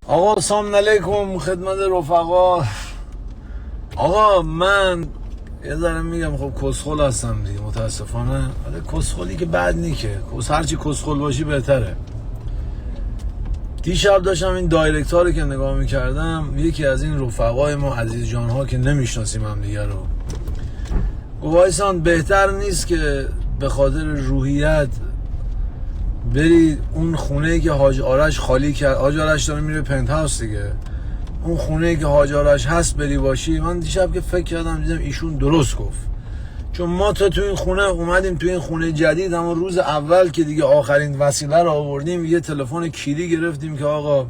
آقا سلام علیکم خدمت رفقا. آقا من یه ذره میگم خب کسخل هستم دیگه متاسفانه. ولی کسخلی که بد نیکه، هرچی کسخل باشی بهتره. دیشب داشتم این دایرکت ها رو که نگاه میکردم، یکی از این رفقای ما عزیز جان ها که نمیشناسیم هم دیگه رو گفت وایسان بهتر نیست که به خاطر روحیت بری اون خونه‌ای که حاج آرش خالی کرد. حاج آرش داره میره پنت هاوس دیگه، اون خونه‌ای که حاج آرش هست بری باشی. من دیشب که فکر کردم دیدم ایشون درست گفت، چون ما تو این خونه اومدیم، تو این خونه جدید، اما روز اول که دیگه آخرین وسیله رو آوردیم یه تلفن کلیدی گرفتیم که آقا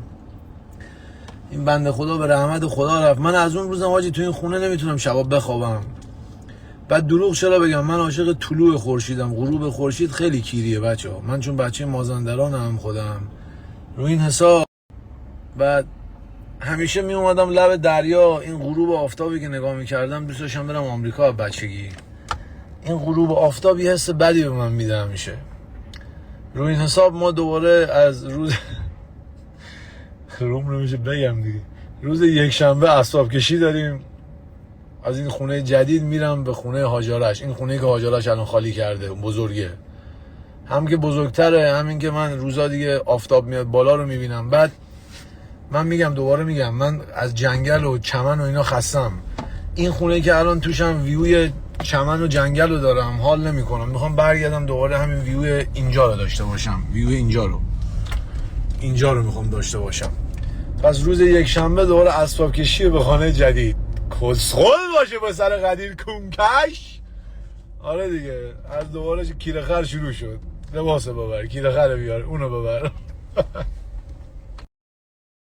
این بنده خدا به رحمت خدا رفت. من از اون روزم حاجی تو این خونه نمیتونم شبا بخوابم. بعد دروغ چرا بگم، من عاشق طلوع خورشیدم. غروب خورشید خیلی کیریه بچه‌ها. من چون بچه مازندرانم خودم، رو این حساب بعد همیشه می اومدم لب دریا، این غروب آفتابی که نگاه میکردم دوست داشتم برم آمریکا. بچگی این غروب آفتاب یه حس بدی به من میده همیشه. رو این حساب ما دوباره از روز روم نمیشه بگم دیگه، روز یک شنبه اسباب کشی داریم. از این خونه جدید میرم به خونه حاج آرش. این خونه که حاج آرش الان خالی کرده بزرگه، هم که بزرگتره، همین که من روزا دیگه آفتاب میاد بالا رو میبینم. بعد من میگم دوباره میگم، من از جنگل و چمن و اینا خستم. این خونه که الان توشم ویوی چمن و جنگل رو دارم، حال نمیکنم. میخوام برگردم دوباره همین ویوی اینجا رو داشته باشم. ویوی اینجا رو میخوام داشته باشم. پس روز یک شنبه دوباره اسباب کشی به خانه جدید. کسخل باشه با سر قدیر کونکش. آره دیگه، از دوباره کیره خر شروع شد. لباس ببر، کیره خر بیار، اونو ببر.